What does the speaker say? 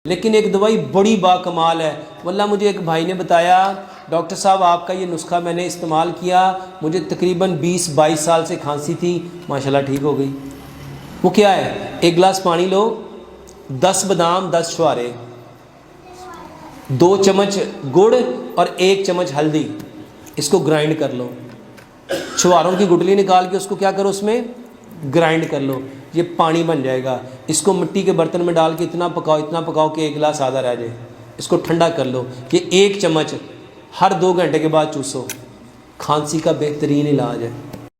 लेकिन एक दवाई बड़ी बाकमाल है। वल्लाह मुझे एक भाई ने बताया, डॉक्टर साहब आपका ये नुस्खा मैंने इस्तेमाल किया, मुझे तकरीबन 20-22 साल से खांसी थी, माशाल्लाह ठीक हो गई। वो क्या है, एक गिलास पानी लो, 10 बादाम 10 छुहारे, 2 चम्मच गुड़ और 1 चम्मच हल्दी, इसको ग्राइंड कर लो। छुहारों की गुठली निकाल के उसको क्या करो, उसमें ग्राइंड कर लो, ये पानी बन जाएगा। इसको मिट्टी के बर्तन में डाल के इतना पकाओ कि 1 गिलास आधा रह जाए। इसको ठंडा कर लो कि 1 चम्मच हर 2 घंटे के बाद चूसो। खांसी का बेहतरीन इलाज है।